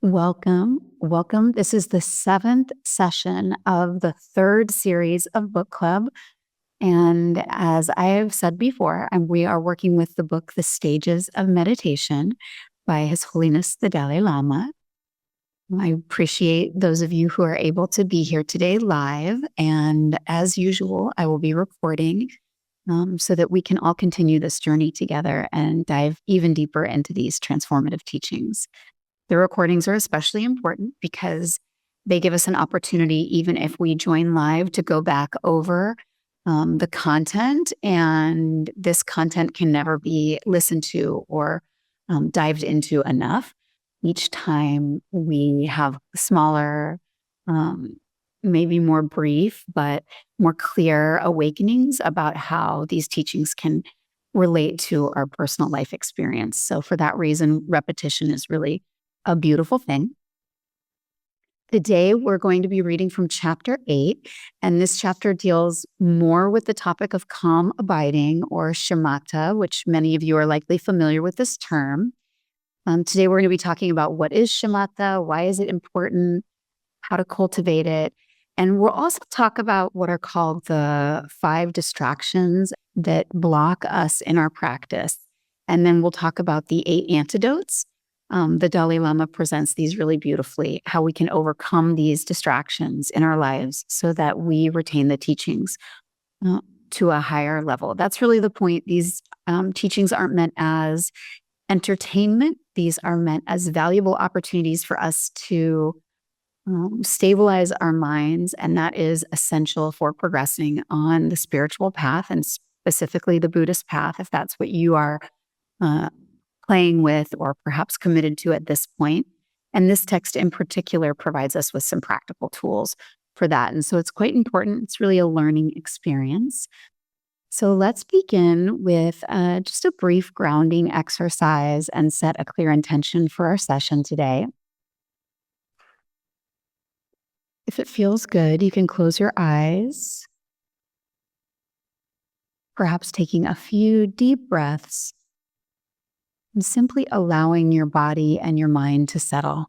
Welcome. Welcome. This is the seventh session of the third series of book club. And as I have said before, we are working with the book, The Stages of Meditation by His Holiness the Dalai Lama. I appreciate those of you who are able to be here today live. And as usual, I will be recording so that we can all continue this journey together and dive even deeper into these transformative teachings. The recordings are especially important because they give us an opportunity, even if we join live, to go back over the content. And this content can never be listened to or dived into enough. Each time we have smaller, maybe more brief, but more clear awakenings about how these teachings can relate to our personal life experience. So for that reason, repetition is really a beautiful thing. Today, we're going to be reading from chapter 8, and this chapter deals more with the topic of calm abiding, or shamatha, which many of you are likely familiar with this term. Today, we're going to be talking about what is shamatha, why is it important, how to cultivate it, and we'll also talk about what are called the 5 distractions that block us in our practice. And then we'll talk about the 8 antidotes. The Dalai Lama presents these really beautifully, how we can overcome these distractions in our lives so that we retain the teachings to a higher level. That's really the point. These teachings aren't meant as entertainment. These are meant as valuable opportunities for us to stabilize our minds, and that is essential for progressing on the spiritual path, and specifically the Buddhist path, if that's what you are playing with or perhaps committed to at this point. And this text in particular provides us with some practical tools for that. And so it's quite important. It's really a learning experience. So let's begin with just a brief grounding exercise and set a clear intention for our session today. If it feels good, you can close your eyes, perhaps taking a few deep breaths and simply allowing your body and your mind to settle.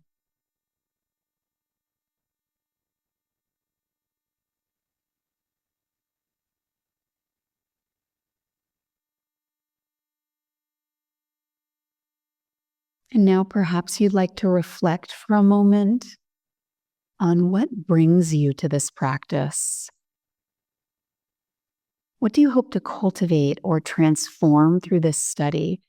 And now perhaps you'd like to reflect for a moment on what brings you to this practice. What do you hope to cultivate or transform through this study?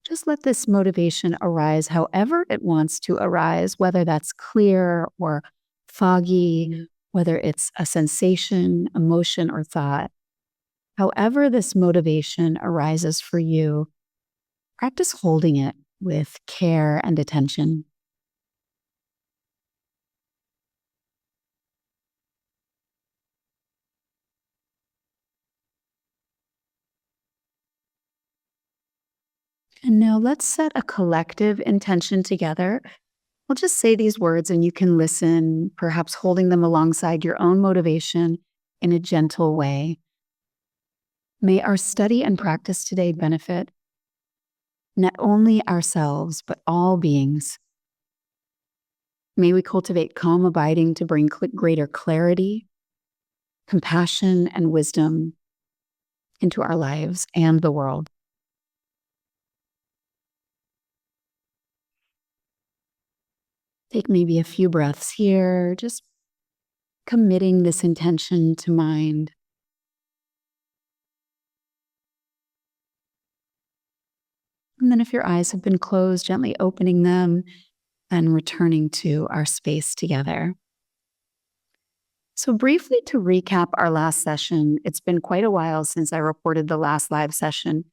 Just let this motivation arise however it wants to arise, whether that's clear or foggy, whether it's a sensation, emotion, or thought. However this motivation arises for you, practice holding it with care and attention. And now let's set a collective intention together. We'll just say these words and you can listen, perhaps holding them alongside your own motivation in a gentle way. May our study and practice today benefit not only ourselves, but all beings. May we cultivate calm abiding to bring greater clarity, compassion, and wisdom into our lives and the world. Take maybe a few breaths here, just committing this intention to mind. And then if your eyes have been closed, gently opening them and returning to our space together. So briefly to recap our last session, it's been quite a while since I reported the last live session.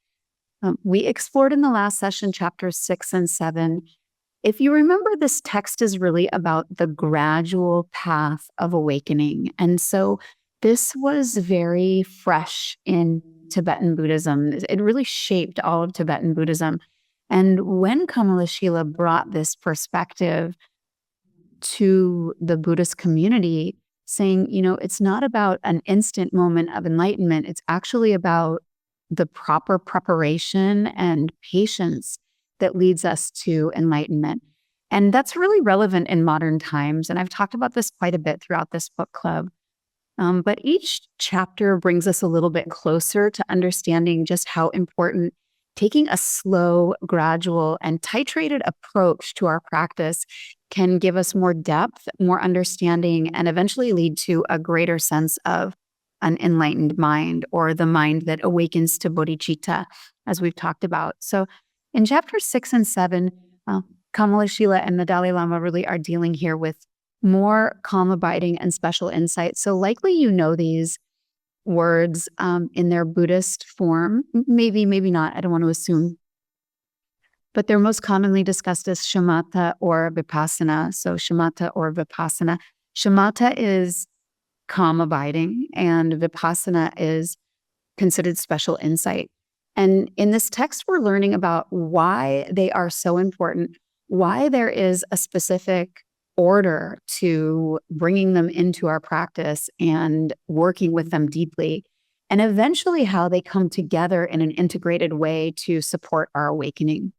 We explored in the last session chapters 6 and 7. If you remember, this text is really about the gradual path of awakening. And so this was very fresh in Tibetan Buddhism. It really shaped all of Tibetan Buddhism. And when Kamalashila brought this perspective to the Buddhist community, saying, it's not about an instant moment of enlightenment, it's actually about the proper preparation and patience that leads us to enlightenment. And that's really relevant in modern times. And I've talked about this quite a bit throughout this book club. But each chapter brings us a little bit closer to understanding just how important taking a slow, gradual, and titrated approach to our practice can give us more depth, more understanding, and eventually lead to a greater sense of an enlightened mind, or the mind that awakens to bodhicitta, as we've talked about. So in chapter 6 and 7, Kamala Shila and the Dalai Lama really are dealing here with more calm abiding and special insight. So likely you know these words in their Buddhist form. Maybe, maybe not. I don't want to assume. But they're most commonly discussed as shamatha or vipassana. So shamatha or vipassana. Shamatha is calm abiding, and vipassana is considered special insight. And in this text, we're learning about why they are so important, why there is a specific order to bringing them into our practice and working with them deeply, and eventually how they come together in an integrated way to support our awakening.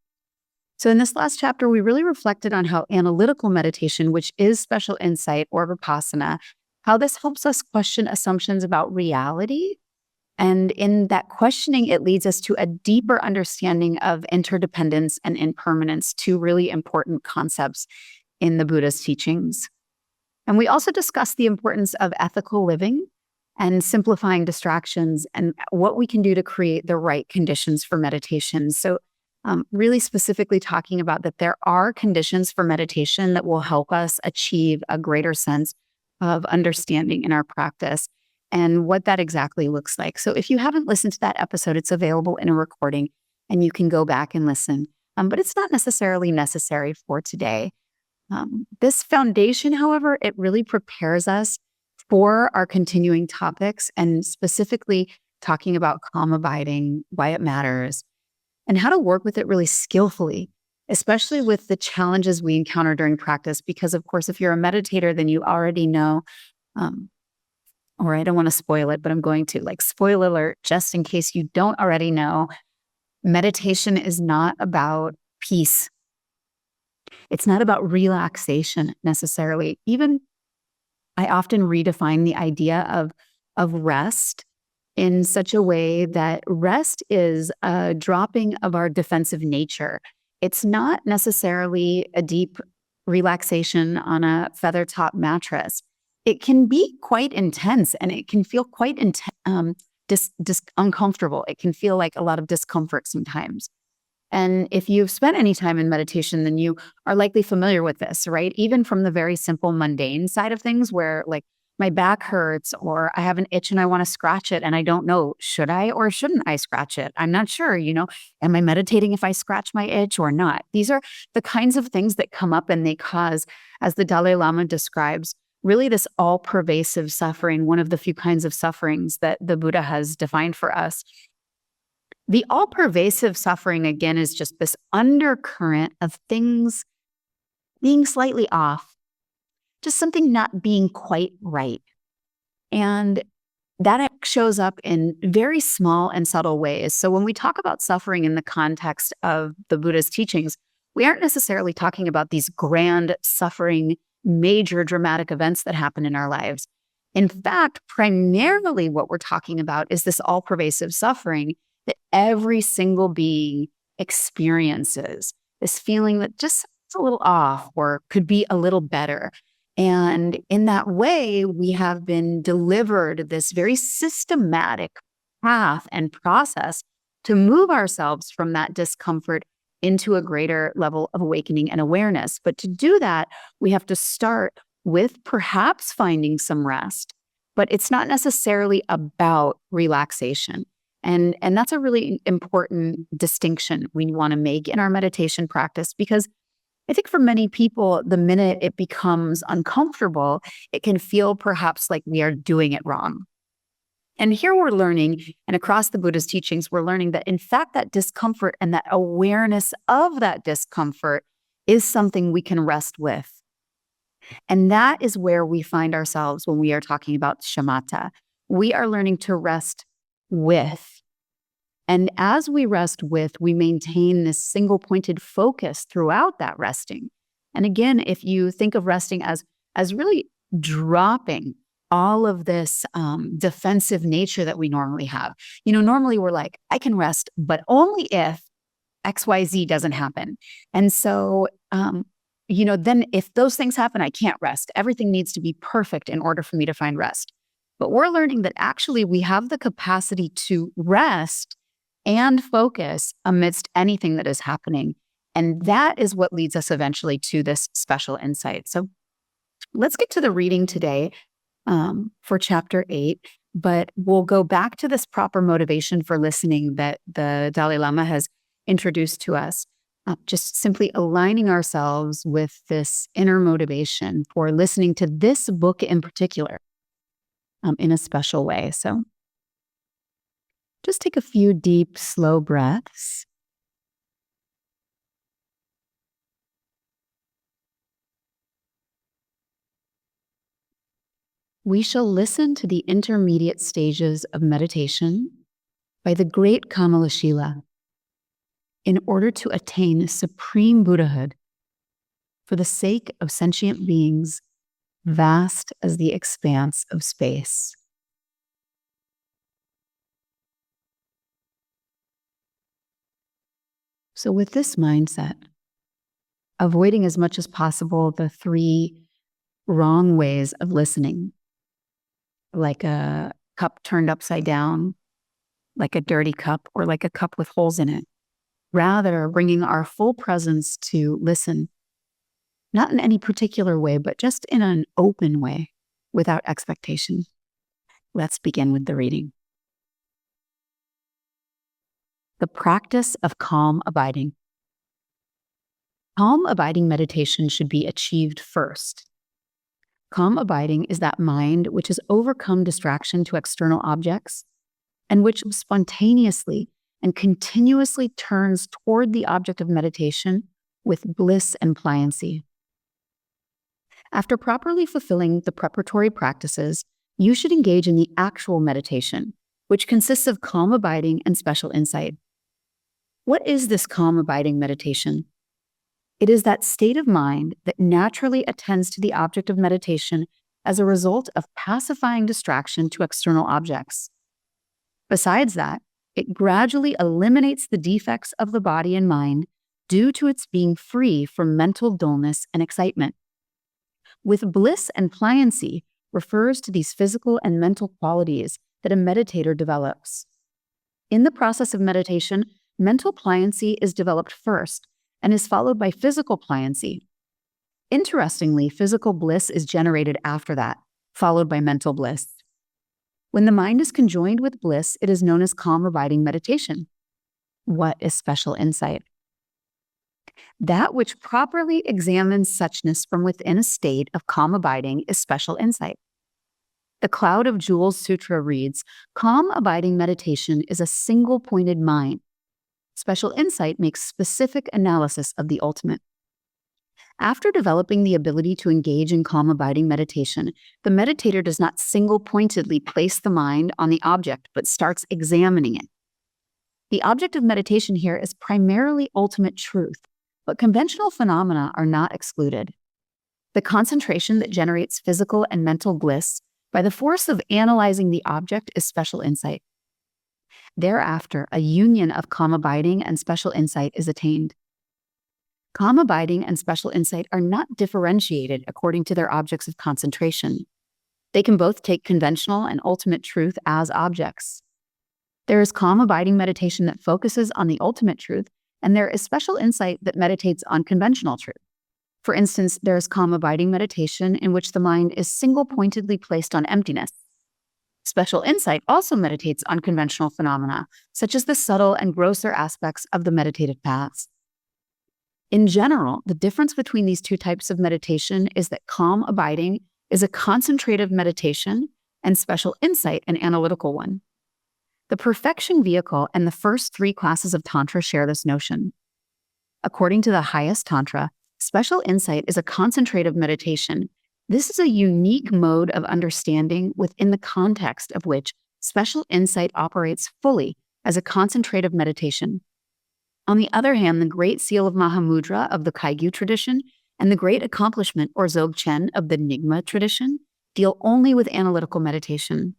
So in this last chapter, we really reflected on how analytical meditation, which is special insight or vipassana, how this helps us question assumptions about reality. And in that questioning, it leads us to a deeper understanding of interdependence and impermanence, two really important concepts in the Buddha's teachings. And we also discussed the importance of ethical living and simplifying distractions and what we can do to create the right conditions for meditation. So really specifically talking about that there are conditions for meditation that will help us achieve a greater sense of understanding in our practice and what that exactly looks like. So if you haven't listened to that episode, it's available in a recording and you can go back and listen. But it's not necessarily necessary for today. This foundation, however, it really prepares us for our continuing topics, and specifically talking about calm abiding, why it matters, and how to work with it really skillfully, especially with the challenges we encounter during practice. Because, of course, if you're a meditator, then you already know, or I don't want to spoil it, but I'm going to, like, spoiler alert, just in case you don't already know, meditation is not about peace. It's not about relaxation necessarily. Even I often redefine the idea of rest in such a way that rest is a dropping of our defensive nature. It's not necessarily a deep relaxation on a feather top mattress. It can be quite intense, and it can feel quite uncomfortable. It can feel like a lot of discomfort sometimes. And if you've spent any time in meditation, then you are likely familiar with this, right? Even from the very simple mundane side of things, where like my back hurts or I have an itch and I want to scratch it and I don't know, should I or shouldn't I scratch it? I'm not sure, am I meditating if I scratch my itch or not? These are the kinds of things that come up, and they cause, as the Dalai Lama describes, really this all-pervasive suffering, one of the few kinds of sufferings that the Buddha has defined for us. The all-pervasive suffering, again, is just this undercurrent of things being slightly off, just something not being quite right. And that shows up in very small and subtle ways. So when we talk about suffering in the context of the Buddha's teachings, we aren't necessarily talking about these grand suffering, major dramatic events that happen in our lives. In fact, primarily what we're talking about is this all-pervasive suffering that every single being experiences, this feeling that just is a little off or could be a little better. And in that way, we have been delivered this very systematic path and process to move ourselves from that discomfort into a greater level of awakening and awareness. But to do that, we have to start with perhaps finding some rest, but it's not necessarily about relaxation. And that's a really important distinction we want to make in our meditation practice, because I think for many people, the minute it becomes uncomfortable, it can feel perhaps like we are doing it wrong. And here we're learning, and across the Buddha's teachings, we're learning that in fact, that discomfort and that awareness of that discomfort is something we can rest with. And that is where we find ourselves when we are talking about shamatha. We are learning to rest with. And as we rest with, we maintain this single-pointed focus throughout that resting. And again, if you think of resting as really dropping all of this defensive nature that we normally have. Normally we're like, I can rest, but only if XYZ doesn't happen. And so, then if those things happen, I can't rest. Everything needs to be perfect in order for me to find rest. But we're learning that actually we have the capacity to rest and focus amidst anything that is happening. And that is what leads us eventually to this special insight. So let's get to the reading today for chapter 8. But we'll go back to this proper motivation for listening that the Dalai Lama has introduced to us, just simply aligning ourselves with this inner motivation for listening to this book in particular in a special way. So just take a few deep, slow breaths. We shall listen to the intermediate stages of meditation by the great Kamalashila in order to attain supreme Buddhahood for the sake of sentient beings vast as the expanse of space. So with this mindset, avoiding as much as possible the 3 wrong ways of listening, like a cup turned upside down, like a dirty cup, or like a cup with holes in it. Rather, bringing our full presence to listen, not in any particular way, but just in an open way, without expectation. Let's begin with the reading. The practice of calm abiding. Calm abiding meditation should be achieved first. Calm abiding is that mind which has overcome distraction to external objects and which spontaneously and continuously turns toward the object of meditation with bliss and pliancy. After properly fulfilling the preparatory practices, you should engage in the actual meditation, which consists of calm abiding and special insight. What is this calm abiding meditation? It is that state of mind that naturally attends to the object of meditation as a result of pacifying distraction to external objects. Besides that, it gradually eliminates the defects of the body and mind due to its being free from mental dullness and excitement. With bliss and pliancy refers to these physical and mental qualities that a meditator develops. In the process of meditation, mental pliancy is developed first and is followed by physical pliancy. Interestingly, physical bliss is generated after that, followed by mental bliss. When the mind is conjoined with bliss, it is known as calm abiding meditation. What is special insight? That which properly examines suchness from within a state of calm abiding is special insight. The Cloud of Jewels Sutra reads, calm abiding meditation is a single-pointed mind. Special insight makes specific analysis of the ultimate. After developing the ability to engage in calm abiding meditation, the meditator does not single-pointedly place the mind on the object, but starts examining it. The object of meditation here is primarily ultimate truth, but conventional phenomena are not excluded. The concentration that generates physical and mental bliss by the force of analyzing the object is special insight. Thereafter, a union of calm abiding and special insight is attained. Calm abiding and special insight are not differentiated according to their objects of concentration. They can both take conventional and ultimate truth as objects. There is calm abiding meditation that focuses on the ultimate truth, and there is special insight that meditates on conventional truth. For instance, there is calm abiding meditation in which the mind is single-pointedly placed on emptiness. Special insight also meditates on conventional phenomena, such as the subtle and grosser aspects of the meditative paths. In general, the difference between these 2 types of meditation is that calm abiding is a concentrative meditation and special insight an analytical one. The perfection vehicle and the first 3 classes of Tantra share this notion. According to the highest Tantra, special insight is a concentrative meditation. This is a unique mode of understanding within the context of which special insight operates fully as a concentrative meditation. On the other hand, the Great Seal of Mahamudra of the Kaigyu tradition and the great accomplishment or Dzogchen of the Nyingma tradition deal only with analytical meditation.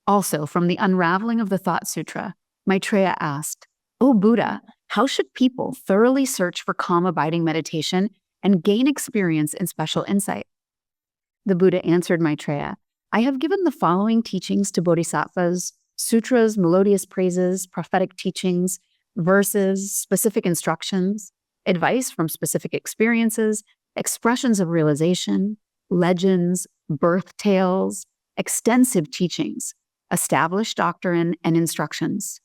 Also, from the unraveling of the Thought Sutra, Maitreya asked, "O Buddha, how should people thoroughly search for calm abiding meditation and gain experience in special insight?" The Buddha answered Maitreya, "I have given the following teachings to bodhisattvas: sutras, melodious praises, prophetic teachings, verses, specific instructions, advice from specific experiences, expressions of realization, legends, birth tales, extensive teachings, established doctrine, and instructions.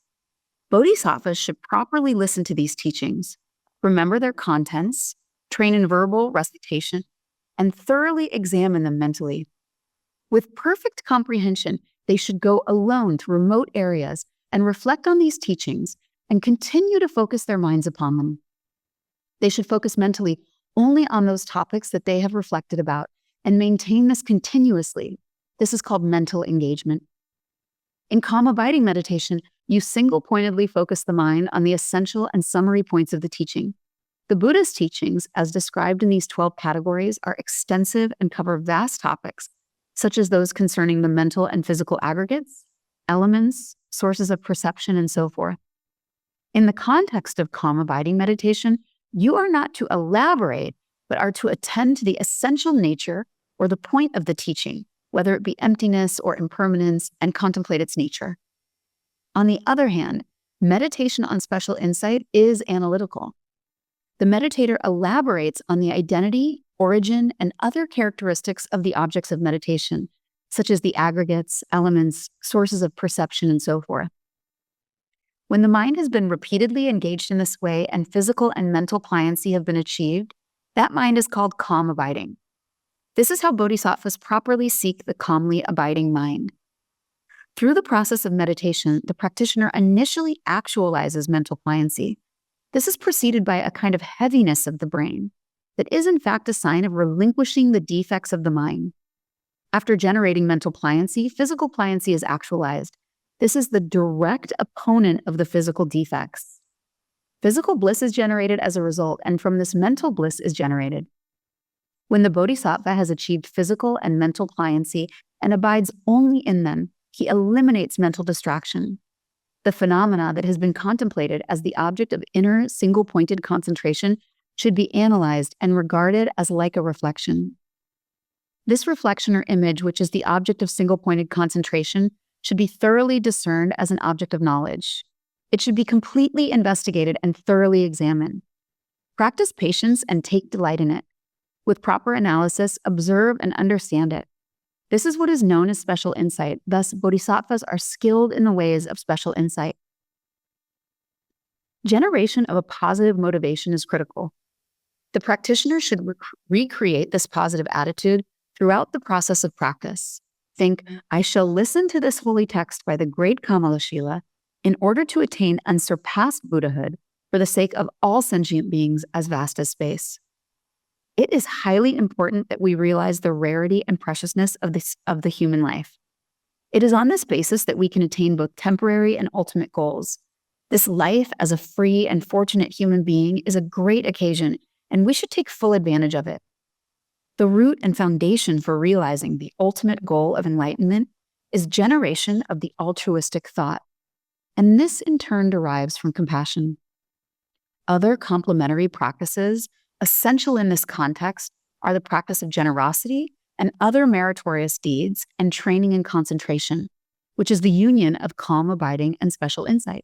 Bodhisattvas should properly listen to these teachings, remember their contents, train in verbal recitation, and thoroughly examine them mentally. With perfect comprehension, they should go alone to remote areas and reflect on these teachings and continue to focus their minds upon them. They should focus mentally only on those topics that they have reflected about and maintain this continuously. This is called mental engagement. In calm abiding meditation, you single-pointedly focus the mind on the essential and summary points of the teaching. The Buddha's teachings, as described in these 12 categories, are extensive and cover vast topics, such as those concerning the mental and physical aggregates, elements, sources of perception, and so forth. In the context of calm abiding meditation, you are not to elaborate, but are to attend to the essential nature or the point of the teaching, whether it be emptiness or impermanence, and contemplate its nature. On the other hand, meditation on special insight is analytical. The meditator elaborates on the identity, origin, and other characteristics of the objects of meditation, such as the aggregates, elements, sources of perception, and so forth. When the mind has been repeatedly engaged in this way and physical and mental pliancy have been achieved, that mind is called calm abiding. This is how bodhisattvas properly seek the calmly abiding mind. Through the process of meditation, the practitioner initially actualizes mental pliancy. This is preceded by a kind of heaviness of the brain that is in fact a sign of relinquishing the defects of the mind. After generating mental pliancy, physical pliancy is actualized. This is the direct opponent of the physical defects. Physical bliss is generated as a result, and from this mental bliss is generated. When the bodhisattva has achieved physical and mental pliancy and abides only in them, he eliminates mental distraction. The phenomena that has been contemplated as the object of inner single-pointed concentration should be analyzed and regarded as like a reflection. This reflection or image, which is the object of single-pointed concentration, should be thoroughly discerned as an object of knowledge. It should be completely investigated and thoroughly examined. Practice patience and take delight in it. With proper analysis, observe and understand it. This is what is known as special insight. Thus, bodhisattvas are skilled in the ways of special insight. Generation of a positive motivation is critical. The practitioner should recreate this positive attitude throughout the process of practice. Think, I shall listen to this holy text by the great Kamalashila in order to attain unsurpassed Buddhahood for the sake of all sentient beings as vast as space. It is highly important that we realize the rarity and preciousness of the human life. It is on this basis that we can attain both temporary and ultimate goals. This life as a free and fortunate human being is a great occasion, and we should take full advantage of it. The root and foundation for realizing the ultimate goal of enlightenment is generation of the altruistic thought, and this in turn derives from compassion. Other complementary practices essential in this context are the practice of generosity and other meritorious deeds and training in concentration, which is the union of calm abiding and special insight.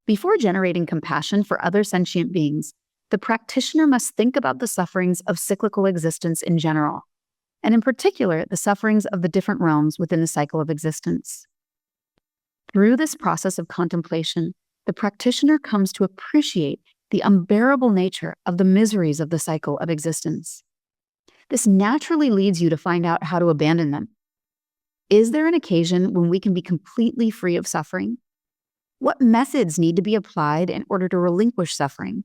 Before generating compassion for other sentient beings, the practitioner must think about the sufferings of cyclical existence in general, and in particular, the sufferings of the different realms within the cycle of existence. Through this process of contemplation, the practitioner comes to appreciate the unbearable nature of the miseries of the cycle of existence. This naturally leads you to find out how to abandon them. Is there an occasion when we can be completely free of suffering? What methods need to be applied in order to relinquish suffering?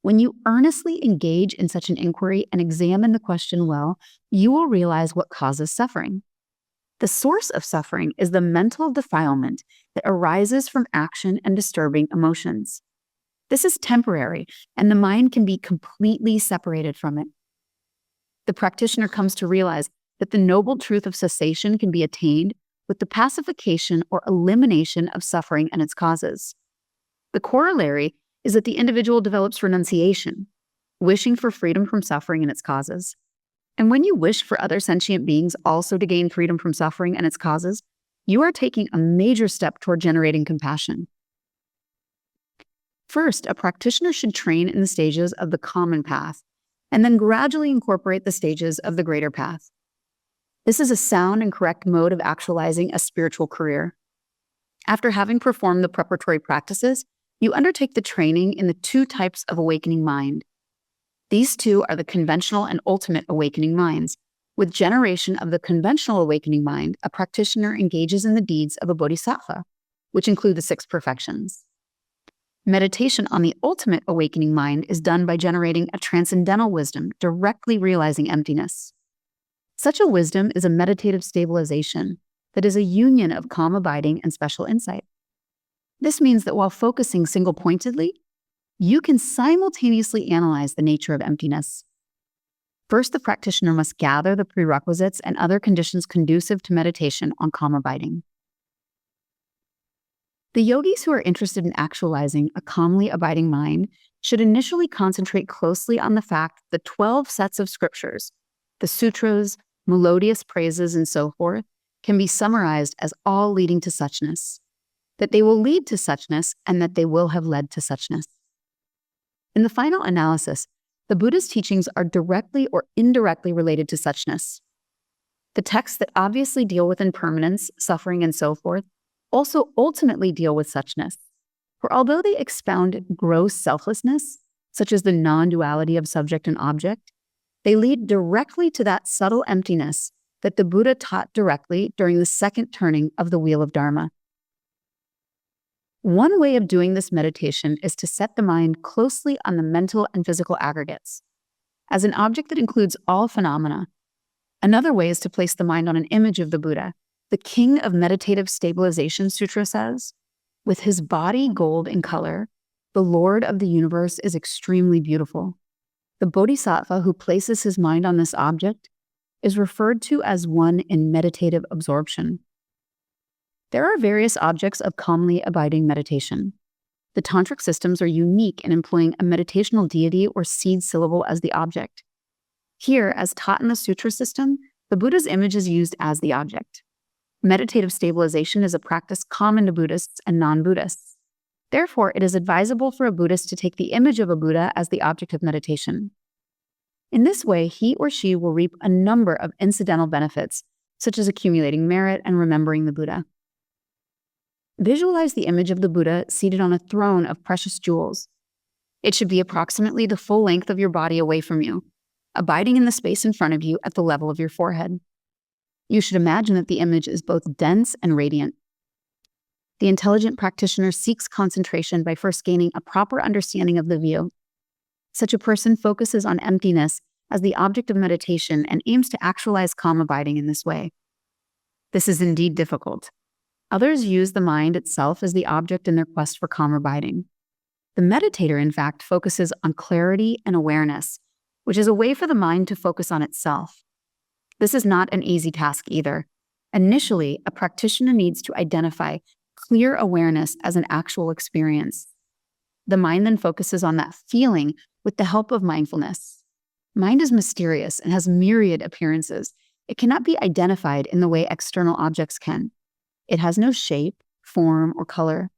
When you earnestly engage in such an inquiry and examine the question well, you will realize what causes suffering. The source of suffering is the mental defilement that arises from action and disturbing emotions. This is temporary, and the mind can be completely separated from it. The practitioner comes to realize that the noble truth of cessation can be attained with the pacification or elimination of suffering and its causes. The corollary is that the individual develops renunciation, wishing for freedom from suffering and its causes. And when you wish for other sentient beings also to gain freedom from suffering and its causes, you are taking a major step toward generating compassion. First, a practitioner should train in the stages of the common path, and then gradually incorporate the stages of the greater path. This is a sound and correct mode of actualizing a spiritual career. After having performed the preparatory practices, you undertake the training in the two types of awakening mind. These two are the conventional and ultimate awakening minds. With generation of the conventional awakening mind, a practitioner engages in the deeds of a bodhisattva, which include the six perfections. Meditation on the ultimate awakening mind is done by generating a transcendental wisdom, directly realizing emptiness. Such a wisdom is a meditative stabilization that is a union of calm abiding and special insight. This means that while focusing single-pointedly, you can simultaneously analyze the nature of emptiness. First, the practitioner must gather the prerequisites and other conditions conducive to meditation on calm abiding. The yogis who are interested in actualizing a calmly abiding mind should initially concentrate closely on the fact that 12 sets of scriptures, the sutras, melodious praises, and so forth, can be summarized as all leading to suchness, that they will lead to suchness, and that they will have led to suchness. In the final analysis, the Buddha's teachings are directly or indirectly related to suchness. The texts that obviously deal with impermanence, suffering, and so forth also ultimately deal with suchness. For although they expound gross selflessness, such as the non-duality of subject and object, they lead directly to that subtle emptiness that the Buddha taught directly during the second turning of the wheel of Dharma. One way of doing this meditation is to set the mind closely on the mental and physical aggregates, as an object that includes all phenomena. Another way is to place the mind on an image of the Buddha. The King of Meditative Stabilization Sutra says, "With his body gold in color, the Lord of the universe is extremely beautiful." The bodhisattva who places his mind on this object is referred to as one in meditative absorption. There are various objects of calmly abiding meditation. The tantric systems are unique in employing a meditational deity or seed syllable as the object. Here, as taught in the sutra system, the Buddha's image is used as the object. Meditative stabilization is a practice common to Buddhists and non-Buddhists. Therefore, it is advisable for a Buddhist to take the image of a Buddha as the object of meditation. In this way, he or she will reap a number of incidental benefits, such as accumulating merit and remembering the Buddha. Visualize the image of the Buddha seated on a throne of precious jewels. It should be approximately the full length of your body away from you, abiding in the space in front of you at the level of your forehead. You should imagine that the image is both dense and radiant. The intelligent practitioner seeks concentration by first gaining a proper understanding of the view. Such a person focuses on emptiness as the object of meditation and aims to actualize calm abiding in this way. This is indeed difficult. Others use the mind itself as the object in their quest for calm abiding. The meditator, in fact, focuses on clarity and awareness, which is a way for the mind to focus on itself. This is not an easy task either. Initially, a practitioner needs to identify clear awareness as an actual experience. The mind then focuses on that feeling with the help of mindfulness. Mind is mysterious and has myriad appearances. It cannot be identified in the way external objects can. It has no shape, form, or color.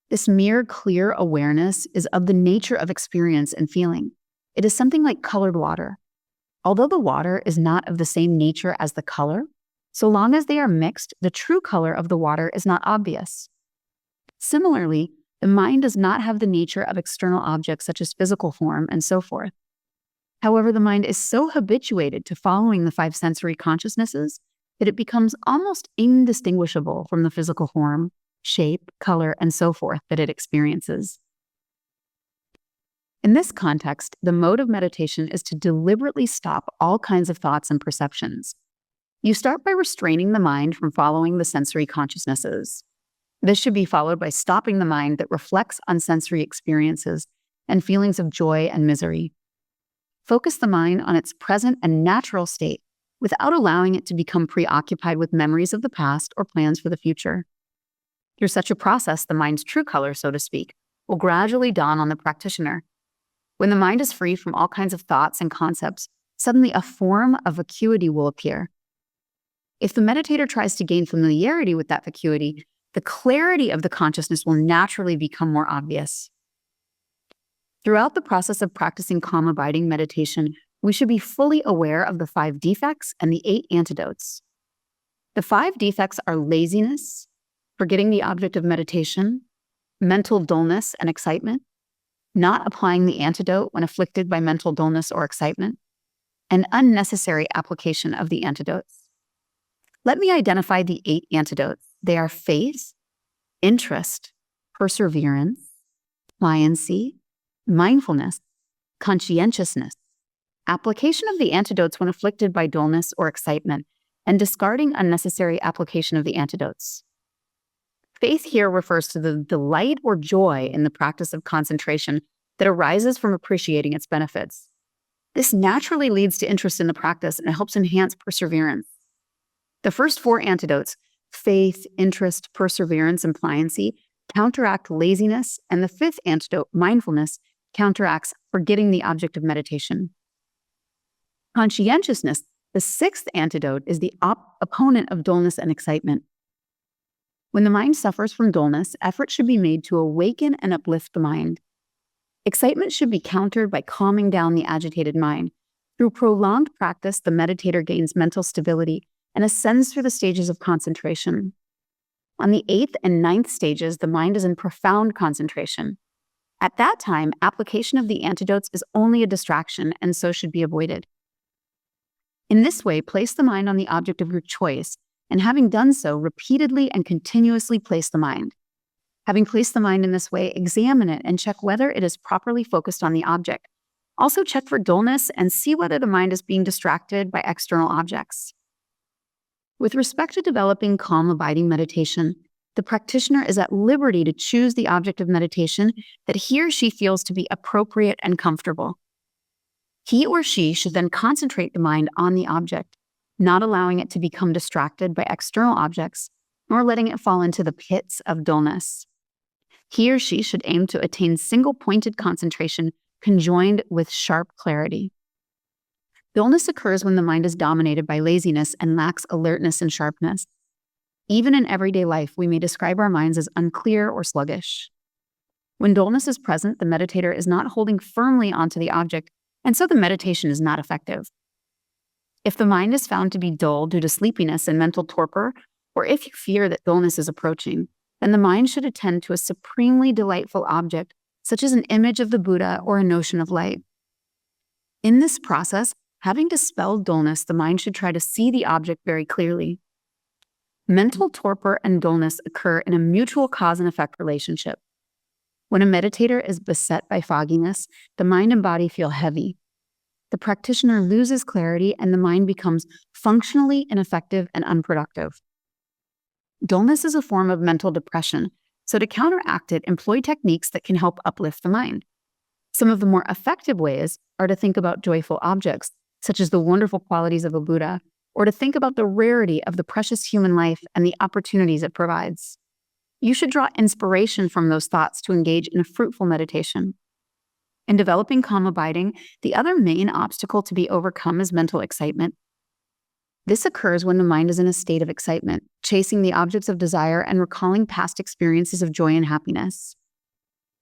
This mere clear awareness is of the nature of experience and feeling. It is something like colored water. Although the water is not of the same nature as the color, so long as they are mixed, the true color of the water is not obvious. Similarly, the mind does not have the nature of external objects such as physical form and so forth. However, the mind is so habituated to following the five sensory consciousnesses that it becomes almost indistinguishable from the physical form, shape, color, and so forth that it experiences. In this context, the mode of meditation is to deliberately stop all kinds of thoughts and perceptions. You start by restraining the mind from following the sensory consciousnesses. This should be followed by stopping the mind that reflects on sensory experiences and feelings of joy and misery. Focus the mind on its present and natural state without allowing it to become preoccupied with memories of the past or plans for the future. Through such a process, the mind's true color, so to speak, will gradually dawn on the practitioner. When the mind is free from all kinds of thoughts and concepts, suddenly a form of vacuity will appear. If the meditator tries to gain familiarity with that vacuity, the clarity of the consciousness will naturally become more obvious. Throughout the process of practicing calm abiding meditation, we should be fully aware of the 5 defects and the 8 antidotes. The 5 defects are laziness, forgetting the object of meditation, mental dullness and excitement, not applying the antidote when afflicted by mental dullness or excitement, and unnecessary application of the antidotes. Let me identify the 8 antidotes. They are faith, interest, perseverance, pliancy, mindfulness, conscientiousness, application of the antidotes when afflicted by dullness or excitement, and discarding unnecessary application of the antidotes. Faith here refers to the delight or joy in the practice of concentration that arises from appreciating its benefits. This naturally leads to interest in the practice and helps enhance perseverance. The first 4 antidotes, faith, interest, perseverance, and pliancy, counteract laziness, and the 5th antidote, mindfulness, counteracts forgetting the object of meditation. Conscientiousness, the 6th antidote, is the opponent of dullness and excitement. When the mind suffers from dullness, effort should be made to awaken and uplift the mind. Excitement should be countered by calming down the agitated mind. Through prolonged practice, the meditator gains mental stability and ascends through the stages of concentration. On the 8th and 9th stages, the mind is in profound concentration. At that time, application of the antidotes is only a distraction and so should be avoided. In this way, place the mind on the object of your choice, and having done so, repeatedly and continuously place the mind. Having placed the mind in this way, examine it and check whether it is properly focused on the object. Also check for dullness and see whether the mind is being distracted by external objects. With respect to developing calm abiding meditation, the practitioner is at liberty to choose the object of meditation that he or she feels to be appropriate and comfortable. He or she should then concentrate the mind on the object, not allowing it to become distracted by external objects, nor letting it fall into the pits of dullness. He or she should aim to attain single-pointed concentration conjoined with sharp clarity. Dullness occurs when the mind is dominated by laziness and lacks alertness and sharpness. Even in everyday life, we may describe our minds as unclear or sluggish. When dullness is present, the meditator is not holding firmly onto the object, and so the meditation is not effective. If the mind is found to be dull due to sleepiness and mental torpor, or if you fear that dullness is approaching, then the mind should attend to a supremely delightful object, such as an image of the Buddha or a notion of light. In this process, having dispelled dullness, the mind should try to see the object very clearly. Mental torpor and dullness occur in a mutual cause and effect relationship. When a meditator is beset by fogginess, the mind and body feel heavy. The practitioner loses clarity and the mind becomes functionally ineffective and unproductive. Dullness is a form of mental depression, so to counteract it, employ techniques that can help uplift the mind. Some of the more effective ways are to think about joyful objects, such as the wonderful qualities of a Buddha, or to think about the rarity of the precious human life and the opportunities it provides. You should draw inspiration from those thoughts to engage in a fruitful meditation. In developing calm abiding, the other main obstacle to be overcome is mental excitement. This occurs when the mind is in a state of excitement, chasing the objects of desire and recalling past experiences of joy and happiness.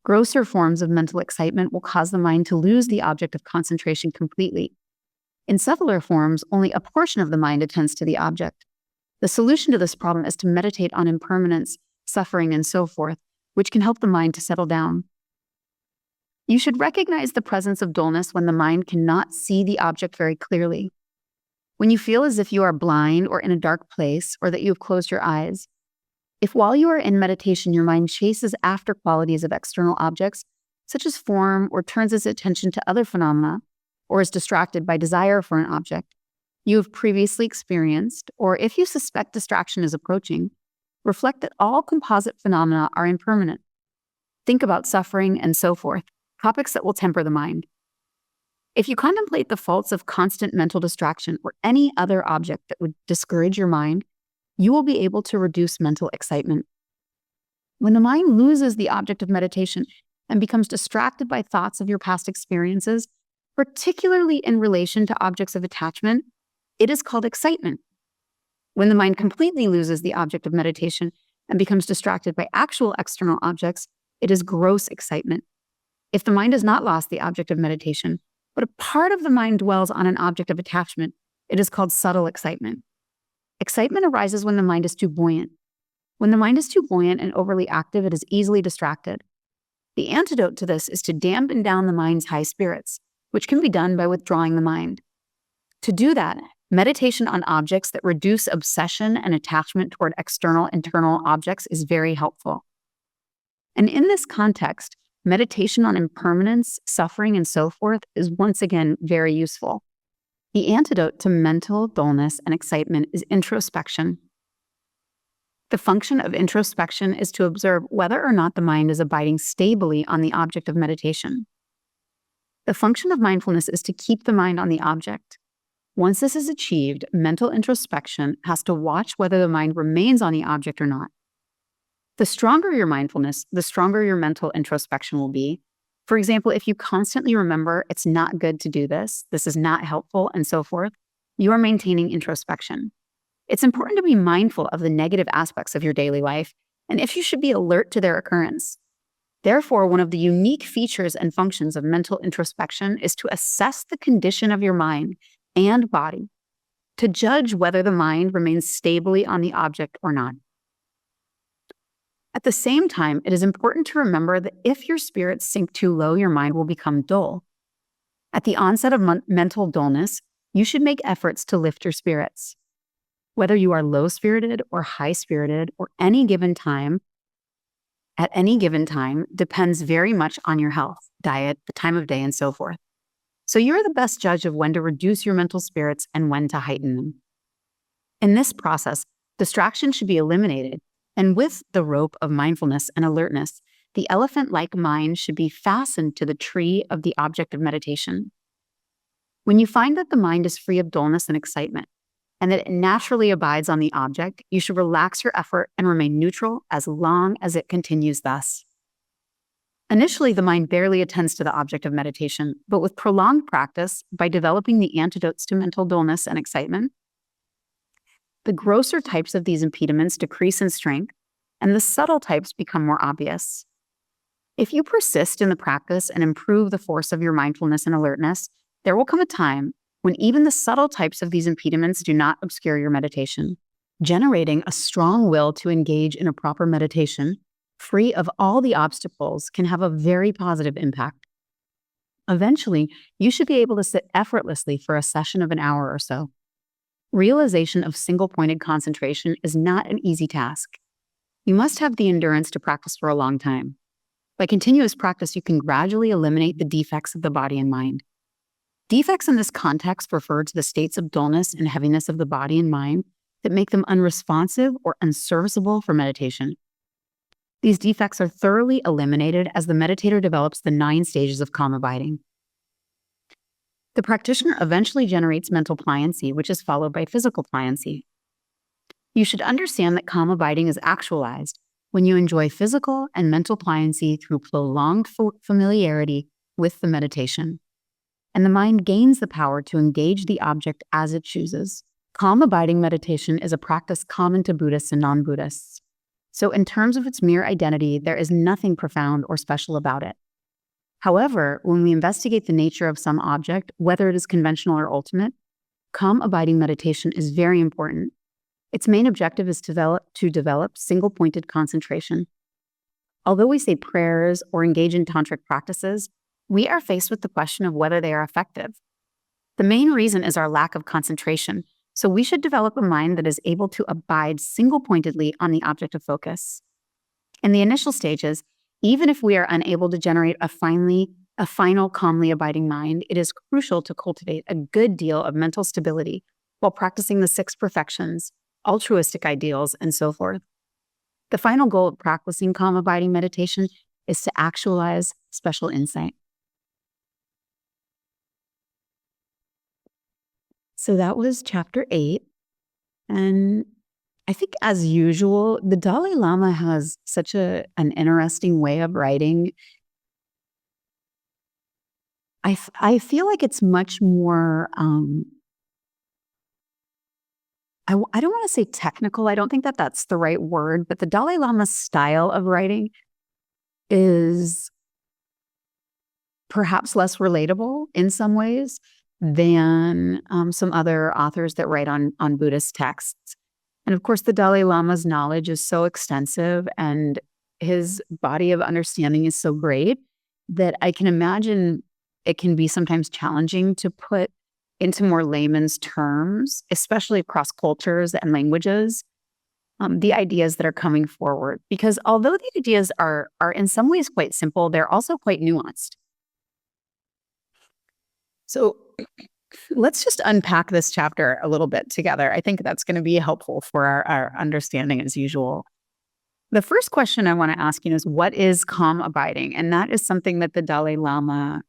Grosser forms of mental excitement will cause the mind to lose the object of concentration completely. In subtler forms, only a portion of the mind attends to the object. The solution to this problem is to meditate on impermanence, suffering, and so forth, which can help the mind to settle down. You should recognize the presence of dullness when the mind cannot see the object very clearly. When you feel as if you are blind or in a dark place, or that you have closed your eyes. If while you are in meditation, your mind chases after qualities of external objects, such as form, or turns its attention to other phenomena, or is distracted by desire for an object you have previously experienced, or if you suspect distraction is approaching, Reflect that all composite phenomena are impermanent. Think about suffering and so forth, topics that will temper the mind. If you contemplate the faults of constant mental distraction or any other object that would discourage your mind, you will be able to reduce mental excitement. When the mind loses the object of meditation and becomes distracted by thoughts of your past experiences, particularly in relation to objects of attachment, it is called excitement. When the mind completely loses the object of meditation and becomes distracted by actual external objects, it is gross excitement. If the mind has not lost the object of meditation, but a part of the mind dwells on an object of attachment, it is called subtle excitement. Excitement arises when the mind is too buoyant. When the mind is too buoyant and overly active, it is easily distracted. The antidote to this is to dampen down the mind's high spirits, which can be done by withdrawing the mind. To do that, meditation on objects that reduce obsession and attachment toward external, internal objects is very helpful. And in this context, meditation on impermanence, suffering, and so forth is once again very useful. The antidote to mental dullness and excitement is introspection. The function of introspection is to observe whether or not the mind is abiding stably on the object of meditation. The function of mindfulness is to keep the mind on the object. Once this is achieved, mental introspection has to watch whether the mind remains on the object or not. The stronger your mindfulness, the stronger your mental introspection will be. For example, if you constantly remember it's not good to do this is not helpful, and so forth, you are maintaining introspection. It's important to be mindful of the negative aspects of your daily life, and if you should be alert to their occurrence. Therefore, one of the unique features and functions of mental introspection is to assess the condition of your mind and body, to judge whether the mind remains stably on the object or not. At the same time, it is important to remember that if your spirits sink too low, your mind will become dull. At the onset of mental dullness, you should make efforts to lift your spirits. Whether you are low-spirited or high-spirited or at any given time depends very much on your health, diet, the time of day, and so forth. So you're the best judge of when to reduce your mental spirits and when to heighten them. In this process, distraction should be eliminated, and with the rope of mindfulness and alertness, the elephant-like mind should be fastened to the tree of the object of meditation. When you find that the mind is free of dullness and excitement, and that it naturally abides on the object, you should relax your effort and remain neutral as long as it continues thus. Initially, the mind barely attends to the object of meditation, but with prolonged practice, by developing the antidotes to mental dullness and excitement, the grosser types of these impediments decrease in strength, and the subtle types become more obvious. If you persist in the practice and improve the force of your mindfulness and alertness, there will come a time when even the subtle types of these impediments do not obscure your meditation. Generating a strong will to engage in a proper meditation, free of all the obstacles, can have a very positive impact. Eventually, you should be able to sit effortlessly for a session of an hour or so. Realization of single-pointed concentration is not an easy task. You must have the endurance to practice for a long time. By continuous practice, you can gradually eliminate the defects of the body and mind. Defects in this context refer to the states of dullness and heaviness of the body and mind that make them unresponsive or unserviceable for meditation. These defects are thoroughly eliminated as the meditator develops the 9 stages of calm abiding. The practitioner eventually generates mental pliancy, which is followed by physical pliancy. You should understand that calm abiding is actualized when you enjoy physical and mental pliancy through prolonged familiarity with the meditation, and the mind gains the power to engage the object as it chooses. Calm abiding meditation is a practice common to Buddhists and non-Buddhists. So in terms of its mere identity, there is nothing profound or special about it. However, when we investigate the nature of some object, whether it is conventional or ultimate, calm abiding meditation is very important. Its main objective is to develop single-pointed concentration. Although we say prayers or engage in tantric practices, we are faced with the question of whether they are effective. The main reason is our lack of concentration, so we should develop a mind that is able to abide single-pointedly on the object of focus. In the initial stages, even if we are unable to generate a final calmly abiding mind, it is crucial to cultivate a good deal of mental stability while practicing the 6 perfections, altruistic ideals, and so forth. The final goal of practicing calm abiding meditation is to actualize special insight. So that was chapter 8. And I think, as usual, the Dalai Lama has such an interesting way of writing. I feel like it's much more, I don't want to say technical. I don't think that that's the right word, but the Dalai Lama's style of writing is perhaps less relatable in some ways than some other authors that write on Buddhist texts. And of course, the Dalai Lama's knowledge is so extensive and his body of understanding is so great that I can imagine it can be sometimes challenging to put into more layman's terms, especially across cultures and languages, the ideas that are coming forward. Because although the ideas are in some ways quite simple, they're also quite nuanced. So let's just unpack this chapter a little bit together. I think that's going to be helpful for our understanding as usual. The first question I want to ask you is, what is calm abiding? And that is something that the Dalai Lama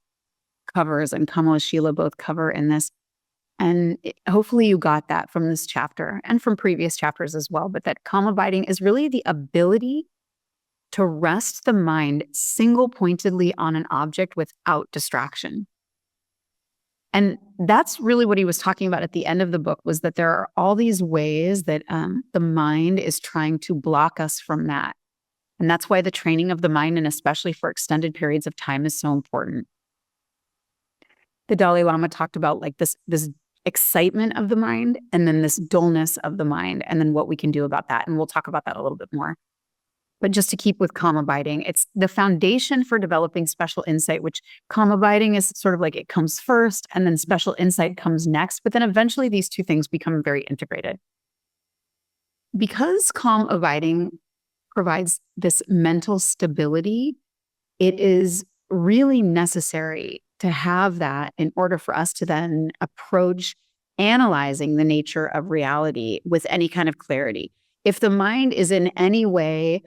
covers and Kamala Shila both cover in this. And hopefully you got that from this chapter and from previous chapters as well. But that calm abiding is really the ability to rest the mind single-pointedly on an object without distraction. And that's really what he was talking about at the end of the book, was that there are all these ways that the mind is trying to block us from that. And that's why the training of the mind, and especially for extended periods of time, is so important. The Dalai Lama talked about like this excitement of the mind and then this dullness of the mind, and then what we can do about that. And we'll talk about that a little bit more. But just to keep with calm abiding, it's the foundation for developing special insight, which calm abiding is sort of like it comes first and then special insight comes next. But then eventually these two things become very integrated. Because calm abiding provides this mental stability, it is really necessary to have that in order for us to then approach analyzing the nature of reality with any kind of clarity. If the mind is in any way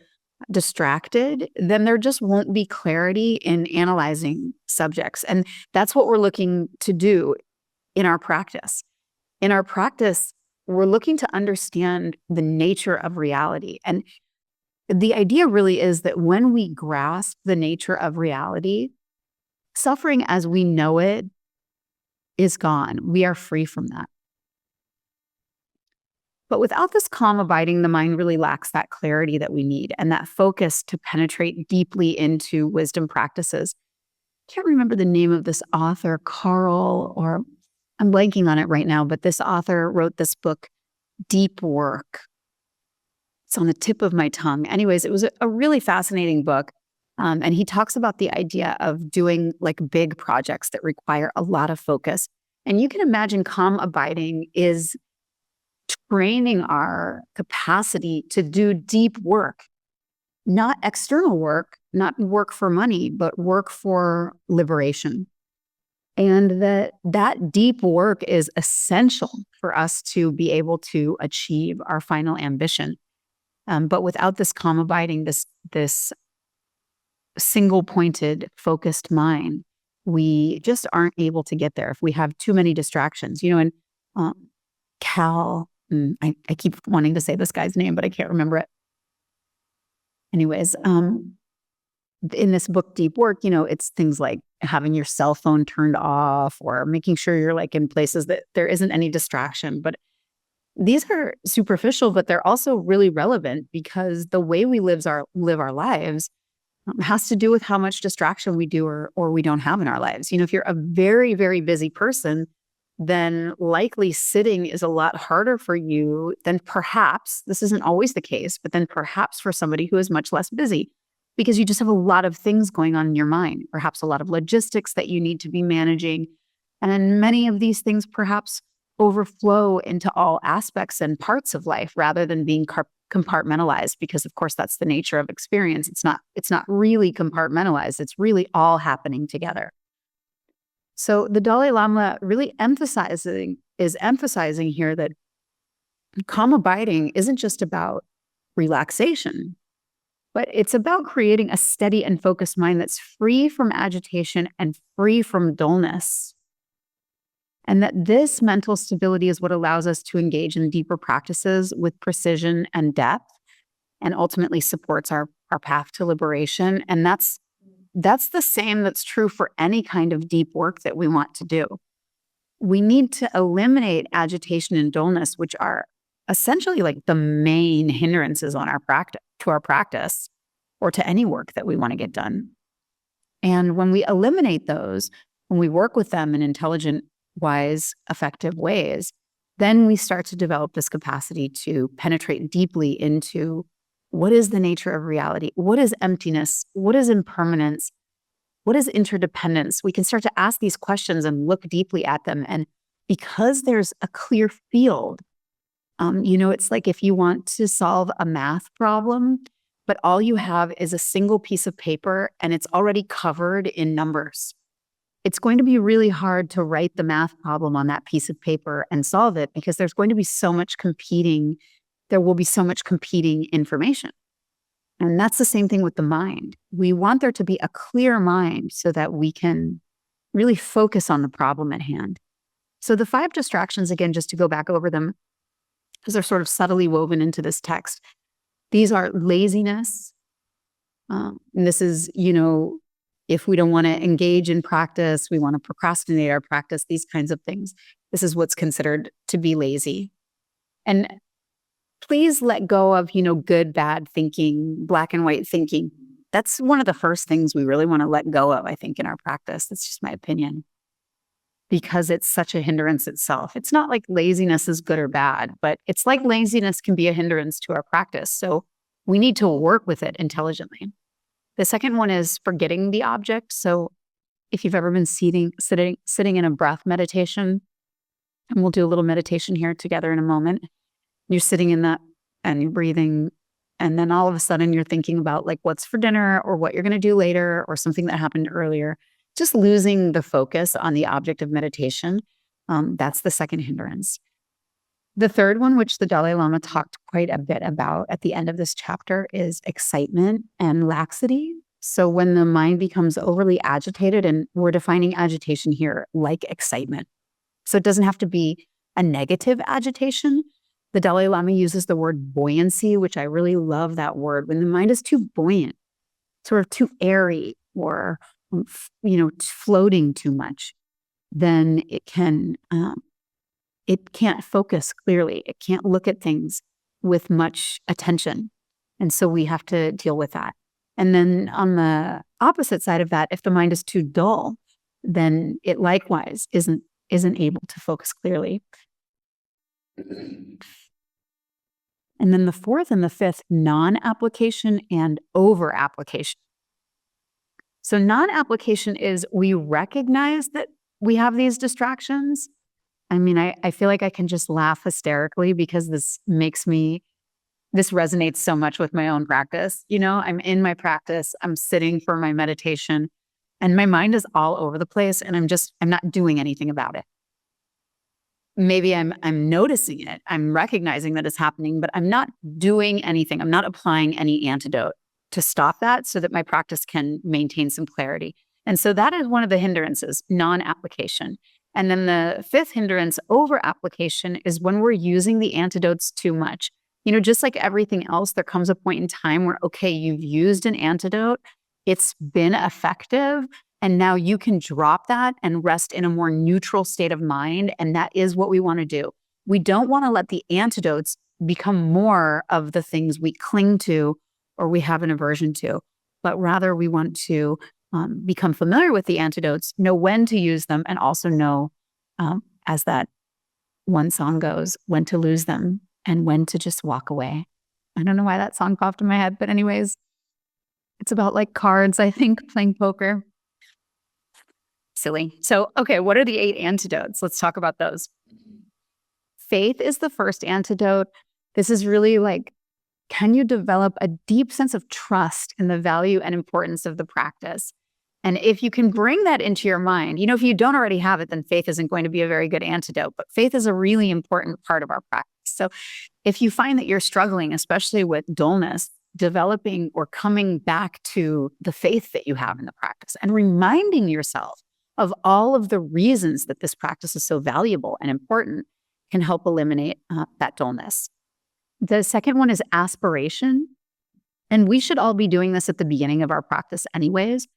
distracted, then there just won't be clarity in analyzing subjects. And that's what we're looking to do in our practice. In our practice, we're looking to understand the nature of reality. And the idea really is that when we grasp the nature of reality, suffering as we know it is gone. We are free from that. But without this calm abiding, the mind really lacks that clarity that we need and that focus to penetrate deeply into wisdom practices. I can't remember the name of this author, Carl, or I'm blanking on it right now, but this author wrote this book, Deep Work. It's on the tip of my tongue. Anyways, it was a really fascinating book. And he talks about the idea of doing like big projects that require a lot of focus. And you can imagine calm abiding is training our capacity to do deep work, not external work, not work for money, but work for liberation. And that deep work is essential for us to be able to achieve our final ambition. But without this calm abiding, this single-pointed, focused mind, we just aren't able to get there if we have too many distractions. And I keep wanting to say this guy's name, but I can't remember it. Anyways, in this book, Deep Work, it's things like having your cell phone turned off or making sure you're like in places that there isn't any distraction. But these are superficial, but they're also really relevant because the way we live our lives has to do with how much distraction we do or we don't have in our lives. If you're a very, very busy person, then likely sitting is a lot harder for you than perhaps, this isn't always the case, but then perhaps for somebody who is much less busy, because you just have a lot of things going on in your mind, perhaps a lot of logistics that you need to be managing. And then many of these things perhaps overflow into all aspects and parts of life rather than being compartmentalized, because of course that's the nature of experience. It's not really compartmentalized. It's really all happening together. So the Dalai Lama really emphasizing here that calm abiding isn't just about relaxation. But it's about creating a steady and focused mind that's free from agitation and free from dullness. And that this mental stability is what allows us to engage in deeper practices with precision and depth, and ultimately supports our path to liberation. And that's the same that's true for any kind of deep work that we want to do. We need to eliminate agitation and dullness, which are essentially like the main hindrances on our practice or to any work that we want to get done. And when we eliminate those, when we work with them in intelligent, wise, effective ways, then we start to develop this capacity to penetrate deeply into what is the nature of reality? What is emptiness? What is impermanence? What is interdependence? We can start to ask these questions and look deeply at them. And because there's a clear field, it's like if you want to solve a math problem, but all you have is a single piece of paper and it's already covered in numbers. It's going to be really hard to write the math problem on that piece of paper and solve it because there will be so much competing information. And that's the same thing with the mind. We want there to be a clear mind so that we can really focus on the problem at hand. So the 5 distractions, again, just to go back over them, because they're sort of subtly woven into this text. These are laziness. And this is, if we don't want to engage in practice, we want to procrastinate our practice, these kinds of things. This is what's considered to be lazy. And please let go of, good, bad thinking, black and white thinking. That's one of the first things we really want to let go of, I think, in our practice. That's just my opinion. Because it's such a hindrance itself. It's not like laziness is good or bad, but it's like laziness can be a hindrance to our practice. So we need to work with it intelligently. The second one is forgetting the object. So if you've ever been sitting in a breath meditation, and we'll do a little meditation here together in a moment, you're sitting in that and you're breathing, and then all of a sudden you're thinking about like what's for dinner or what you're going to do later or something that happened earlier. Just losing the focus on the object of meditation, that's the second hindrance. The third one, which the Dalai Lama talked quite a bit about at the end of this chapter, is excitement and laxity. So when the mind becomes overly agitated, and we're defining agitation here like excitement. So it doesn't have to be a negative agitation. The Dalai Lama uses the word buoyancy, which I really love that word. When the mind is too buoyant, sort of too airy, or floating too much, then it can't focus clearly. It can't look at things with much attention. And so we have to deal with that. And then on the opposite side of that, if the mind is too dull, then it likewise isn't able to focus clearly. And then the fourth and the fifth, non-application and over-application. So non-application is we recognize that we have these distractions. I mean, I feel like I can just laugh hysterically because this resonates so much with my own practice. I'm in my practice, I'm sitting for my meditation, and my mind is all over the place, and I'm not doing anything about it. Maybe I'm noticing it, I'm recognizing that it's happening, but I'm not doing anything. I'm not applying any antidote to stop that so that my practice can maintain some clarity. And so that is one of the hindrances, non-application. And then the fifth hindrance, over-application, is when we're using the antidotes too much. Just like everything else, there comes a point in time where, okay, you've used an antidote, it's been effective, and now you can drop that and rest in a more neutral state of mind. And that is what we want to do. We don't want to let the antidotes become more of the things we cling to or we have an aversion to, but rather we want to become familiar with the antidotes, know when to use them, and also know, as that one song goes, when to lose them and when to just walk away. I don't know why that song popped in my head, but anyways, it's about like cards, I think, playing poker. Silly. So, okay, what are the 8 antidotes? Let's talk about those. Faith is the first antidote. This is really like, can you develop a deep sense of trust in the value and importance of the practice? And if you can bring that into your mind, if you don't already have it, then faith isn't going to be a very good antidote. But faith is a really important part of our practice. So if you find that you're struggling, especially with dullness, developing or coming back to the faith that you have in the practice and reminding yourself of all of the reasons that this practice is so valuable and important can help eliminate that dullness. The second one is aspiration. And we should all be doing this at the beginning of our practice anyways,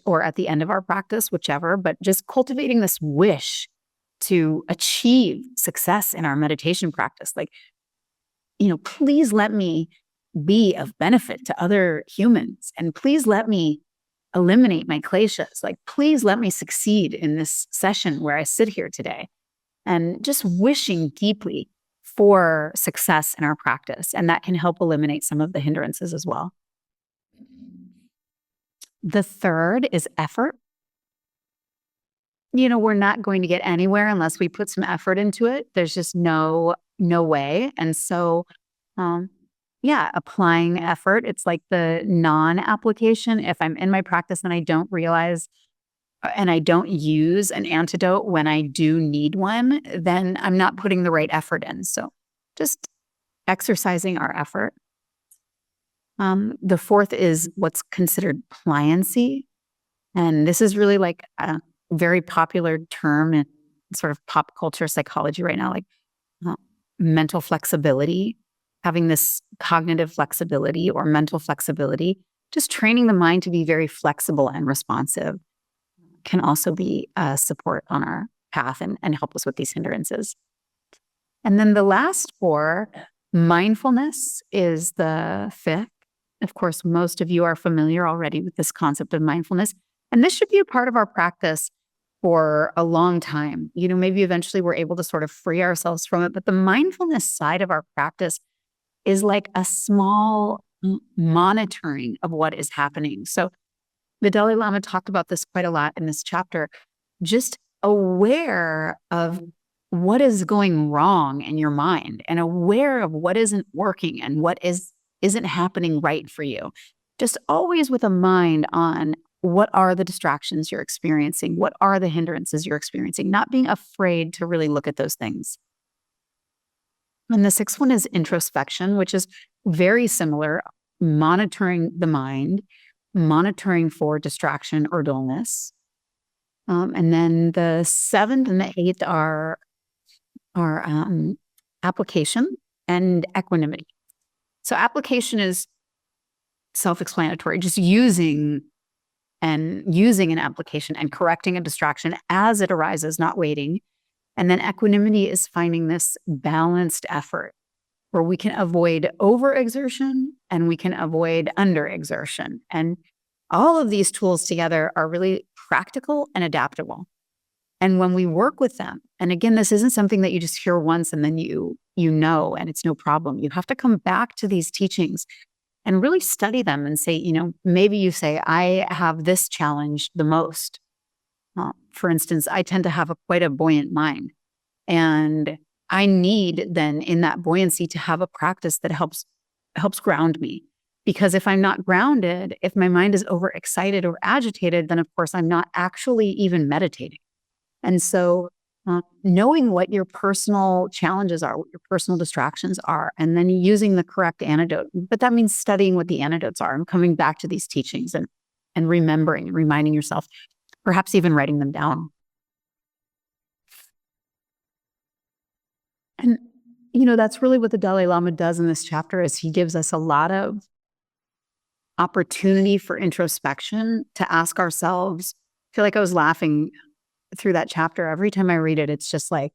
or at the end of our practice, whichever, but just cultivating this wish to achieve success in our meditation practice. Like, please let me be of benefit to other humans. And please let me eliminate my kleshas. Like, please let me succeed in this session where I sit here today. And just wishing deeply for success in our practice. And that can help eliminate some of the hindrances as well. The third is effort. We're not going to get anywhere unless we put some effort into it. There's just no way. And so, applying effort, it's like the non-application. If I'm in my practice and I don't realize and I don't use an antidote when I do need one, then I'm not putting the right effort in. So just exercising our effort. The fourth is what's considered pliancy. And this is really like a very popular term in sort of pop culture psychology right now, like mental flexibility, having this cognitive flexibility or mental flexibility, just training the mind to be very flexible and responsive can also be support on our path and help us with these hindrances. And then the last four, mindfulness is the fifth. Of course, most of you are familiar already with this concept of mindfulness. And this should be a part of our practice for a long time. Maybe eventually we're able to sort of free ourselves from it. But the mindfulness side of our practice is like a small monitoring of what is happening. So the Dalai Lama talked about this quite a lot in this chapter, just aware of what is going wrong in your mind and aware of what isn't working and what isn't happening right for you. Just always with a mind on what are the distractions you're experiencing? What are the hindrances you're experiencing? Not being afraid to really look at those things. And the sixth one is introspection, which is very similar, monitoring the mind, monitoring for distraction or dullness. And then the seventh and the eighth are application and equanimity. So application is self-explanatory, just using an application and correcting a distraction as it arises, not waiting. And then equanimity is finding this balanced effort where we can avoid overexertion and we can avoid underexertion. And all of these tools together are really practical and adaptable. And when we work with them, and again, this isn't something that you just hear once and then you know, and it's no problem. You have to come back to these teachings and really study them and say, maybe you say, I have this challenge the most. For instance, I tend to have quite a buoyant mind. And I need then in that buoyancy to have a practice that helps ground me. Because if I'm not grounded, if my mind is overexcited or agitated, then of course I'm not actually even meditating. And so knowing what your personal challenges are, what your personal distractions are, and then using the correct antidote. But that means studying what the antidotes are and coming back to these teachings and reminding yourself, perhaps even writing them down. And, that's really what the Dalai Lama does in this chapter is he gives us a lot of opportunity for introspection to ask ourselves. I feel like I was laughing through that chapter. Every time I read it, it's just like,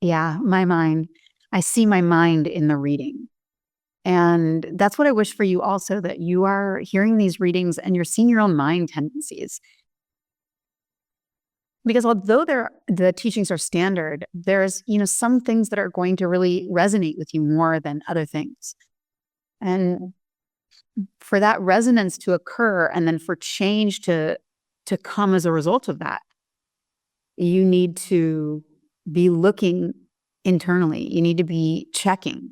yeah, my mind. I see my mind in the reading. And that's what I wish for you also, that you are hearing these readings and you're seeing your own mind tendencies. Because although the teachings are standard, there's, some things that are going to really resonate with you more than other things. And for that resonance to occur and then for change to come as a result of that, you need to be looking internally. You need to be checking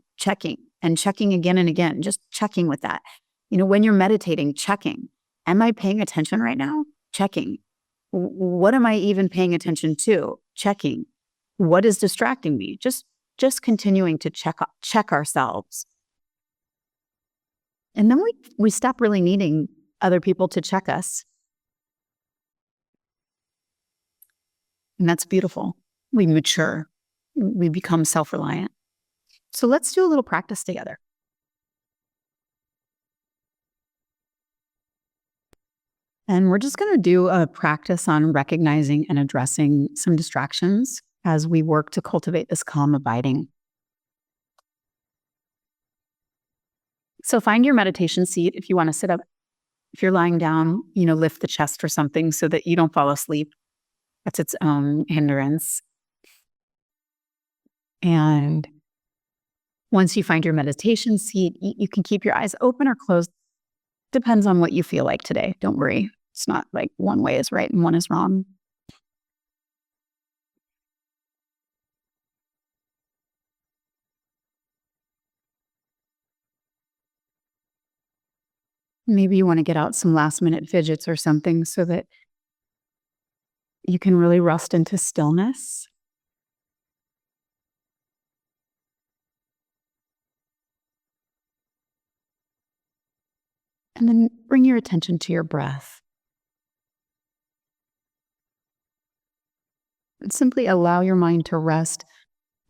and checking again and again, just checking with that. When you're meditating, checking. Am I paying attention right now? Checking. What am I even paying attention to? Checking. What is distracting me? Just continuing to check ourselves. And then we stop really needing other people to check us. And that's beautiful. We mature, we become self reliant. So let's do a little practice together. And we're just going to do a practice on recognizing and addressing some distractions as we work to cultivate this calm abiding. So find your meditation seat if you want to sit up. If you're lying down, lift the chest or something so that you don't fall asleep. That's its own hindrance. And once you find your meditation seat, you can keep your eyes open or closed. Depends on what you feel like today. Don't worry. It's not like one way is right and one is wrong. Maybe you want to get out some last minute fidgets or something so that you can really rust into stillness. And then bring your attention to your breath. And simply allow your mind to rest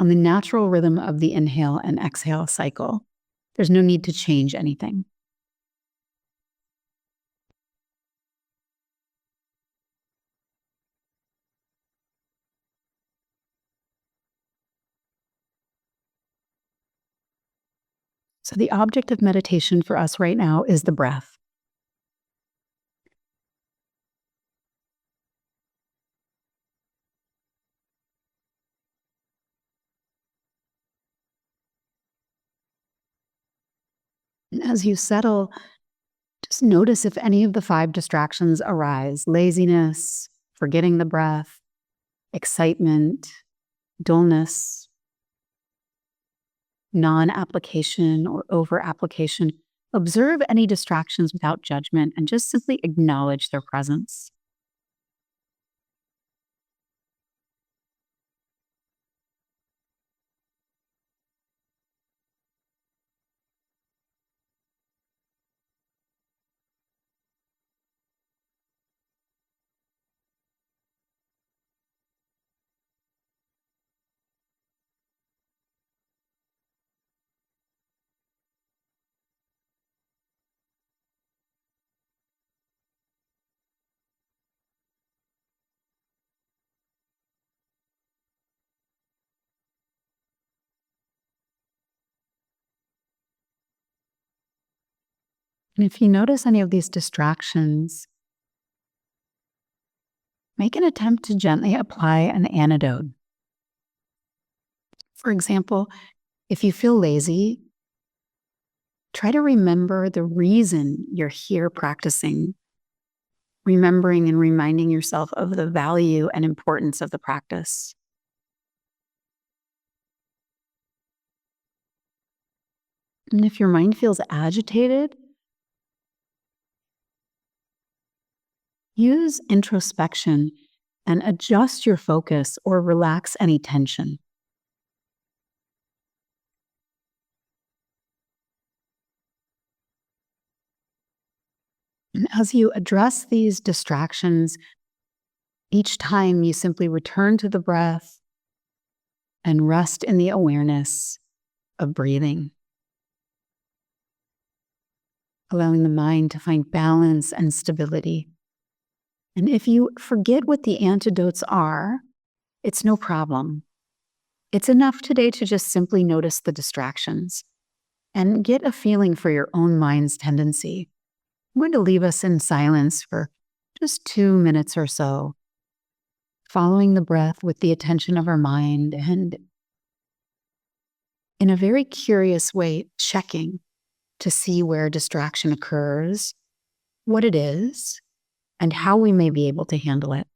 on the natural rhythm of the inhale and exhale cycle. There's no need to change anything. So the object of meditation for us right now is the breath. And as you settle, just notice if any of the 5 distractions arise: laziness, forgetting the breath, excitement, dullness, non-application or over-application. Observe any distractions without judgment and just simply acknowledge their presence. And if you notice any of these distractions, make an attempt to gently apply an antidote. For example, if you feel lazy, try to remember the reason you're here practicing, remembering and reminding yourself of the value and importance of the practice. And if your mind feels agitated, use introspection and adjust your focus or relax any tension. And as you address these distractions, each time you simply return to the breath and rest in the awareness of breathing, allowing the mind to find balance and stability. And if you forget what the antidotes are, it's no problem. It's enough today to just simply notice the distractions and get a feeling for your own mind's tendency. I'm going to leave us in silence for just 2 minutes or so, following the breath with the attention of our mind and in a very curious way, checking to see where distraction occurs, what it is, and how we may be able to handle it.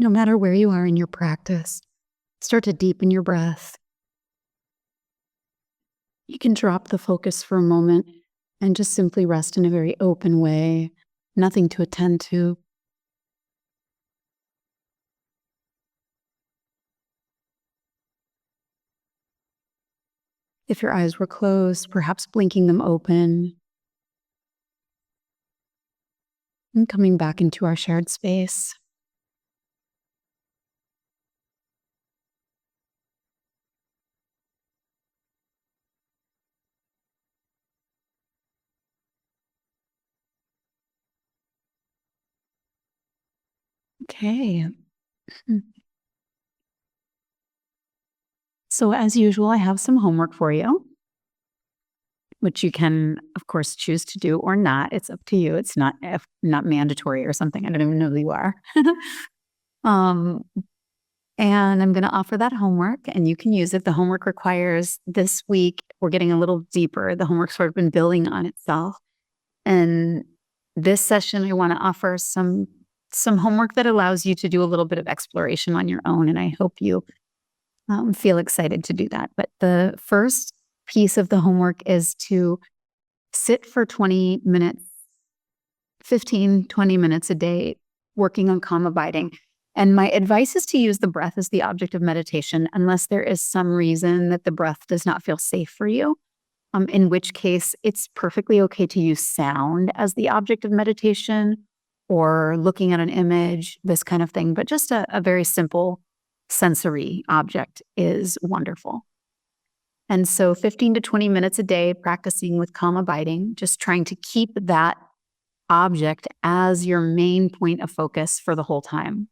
No matter where you are in your practice, start to deepen your breath. You can drop the focus for a moment and just simply rest in a very open way, nothing to attend to. If your eyes were closed, perhaps blinking them open and coming back into our shared space. Okay. So, as usual, I have some homework for you, which you can, of course, choose to do or not. It's up to you. It's not mandatory or something. I don't even know who you are. um, and I'm going to offer that homework, and you can use it. The homework requires this week. We're getting a little deeper. The homework's sort of been building on itself, and this session, I want to offer some homework that allows you to do a little bit of exploration on your own, and I hope you feel excited to do that. But the first piece of the homework is to sit for 20 minutes, 15, 20 minutes a day, working on calm abiding. And my advice is to use the breath as the object of meditation, unless there is some reason that the breath does not feel safe for you. In which case, it's perfectly okay to use sound as the object of meditation or looking at an image, this kind of thing. But just a very simple sensory object is wonderful. And so 15 to 20 minutes a day practicing with calm abiding, just trying to keep that object as your main point of focus for the whole time.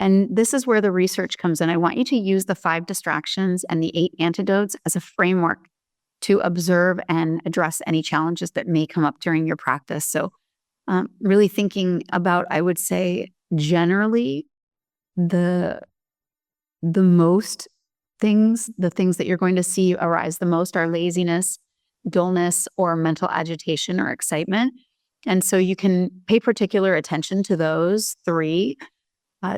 And this is where the research comes in. I want you to use the 5 distractions and the 8 antidotes as a framework to observe and address any challenges that may come up during your practice. So really thinking about, I would say, generally, the things that you're going to see arise the most are laziness, dullness, or mental agitation or excitement. And so you can pay particular attention to those 3,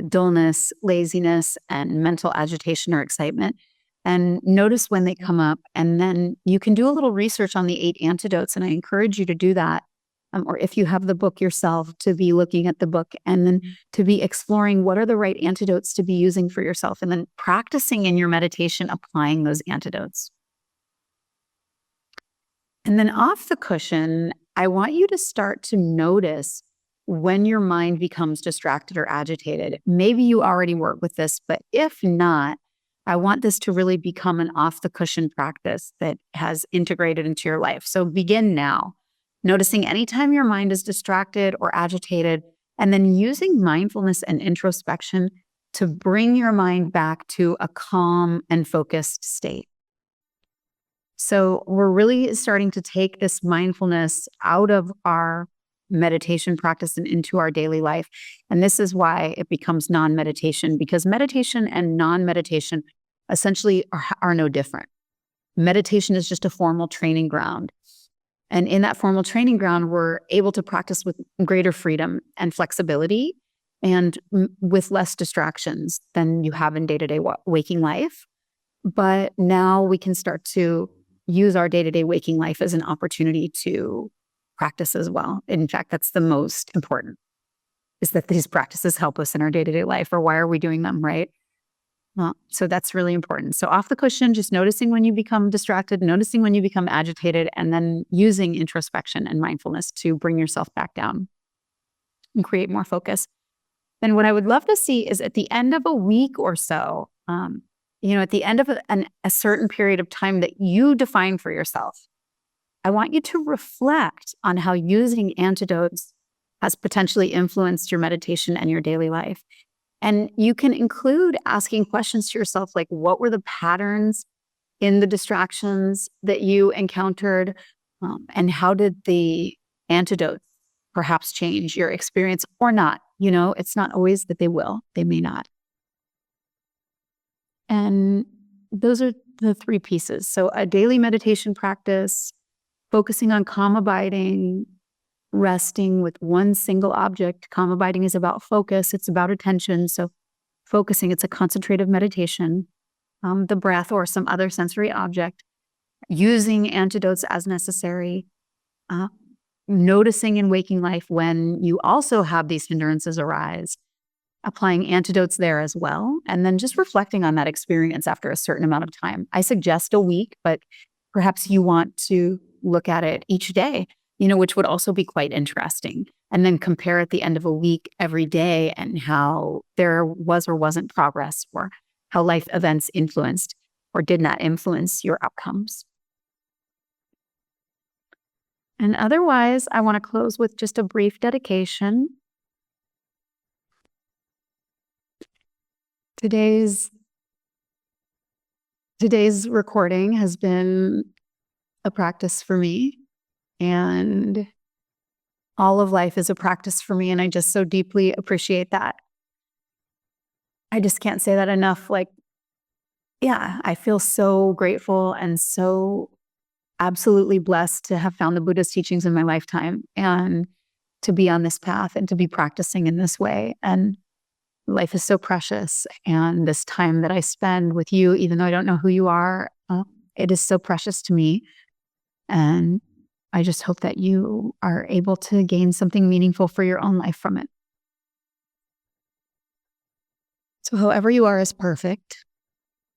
dullness, laziness, and mental agitation or excitement, and notice when they come up. And then you can do a little research on the 8 antidotes, and I encourage you to do that. Or if you have the book yourself, to be looking at the book and then to be exploring what are the right antidotes to be using for yourself, and then practicing in your meditation, applying those antidotes. And then off the cushion, I want you to start to notice when your mind becomes distracted or agitated. Maybe you already work with this, but if not, I want this to really become an off the cushion practice that has integrated into your life. So begin now, noticing anytime your mind is distracted or agitated, and then using mindfulness and introspection to bring your mind back to a calm and focused state. So we're really starting to take this mindfulness out of our meditation practice and into our daily life. And this is why it becomes non-meditation, because meditation and non-meditation essentially are no different. Meditation is just a formal training ground. And in that formal training ground, we're able to practice with greater freedom and flexibility and with less distractions than you have in day-to-day waking life. But now we can start to use our day-to-day waking life as an opportunity to practice as well. In fact, that's the most important, is that these practices help us in our day-to-day life, or why are we doing them, right? So that's really important. So off the cushion, just noticing when you become distracted, noticing when you become agitated, and then using introspection and mindfulness to bring yourself back down and create more focus. Then what I would love to see is at the end of a week or so, at the end of a certain period of time that you define for yourself, I want you to reflect on how using antidotes has potentially influenced your meditation and your daily life. And you can include asking questions to yourself, like, what were the patterns in the distractions that you encountered? And how did the antidotes perhaps change your experience or not? It's not always that they will, they may not. And those are the 3 pieces. So a daily meditation practice, focusing on calm abiding, resting with one single object. Calm abiding is about focus. It's about attention. So focusing, it's a concentrative meditation. The breath or some other sensory object. Using antidotes as necessary. Noticing in waking life when you also have these hindrances arise. Applying antidotes there as well. And then just reflecting on that experience after a certain amount of time. I suggest a week, but perhaps you want to look at it each day, which would also be quite interesting. And then compare at the end of a week every day and how there was or wasn't progress, or how life events influenced or did not influence your outcomes. And otherwise, I want to close with just a brief dedication. Today's recording has been a practice for me, and all of life is a practice for me, and I just so deeply appreciate that. I just can't say that enough. I feel so grateful and so absolutely blessed to have found the Buddha's teachings in my lifetime and to be on this path and to be practicing in this way. And life is so precious. And this time that I spend with you, even though I don't know who you are, it is so precious to me. And I just hope that you are able to gain something meaningful for your own life from it. So however you are is perfect.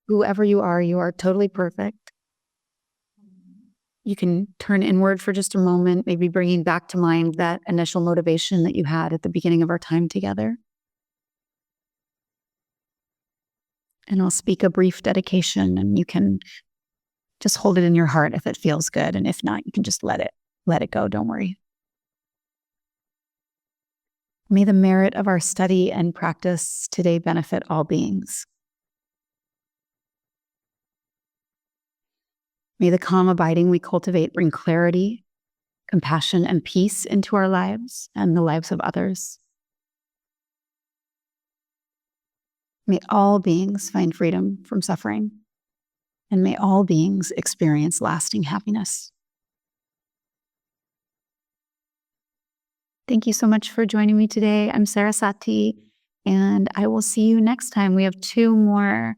Whoever you are totally perfect. You can turn inward for just a moment, maybe bringing back to mind that initial motivation that you had at the beginning of our time together. And I'll speak a brief dedication, and you can just hold it in your heart if it feels good. And if not, you can just let it go. Don't worry. May the merit of our study and practice today benefit all beings. May the calm abiding we cultivate bring clarity, compassion, and peace into our lives and the lives of others. May all beings find freedom from suffering, and may all beings experience lasting happiness. Thank you so much for joining me today. I'm Saraswati, and I will see you next time. We have 2 more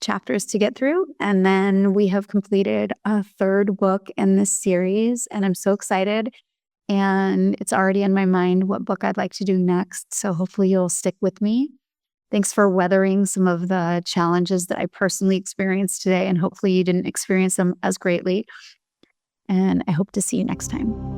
chapters to get through, and then we have completed a 3rd book in this series, and I'm so excited. And it's already in my mind what book I'd like to do next, so hopefully you'll stick with me. Thanks for weathering some of the challenges that I personally experienced today, and hopefully you didn't experience them as greatly. And I hope to see you next time.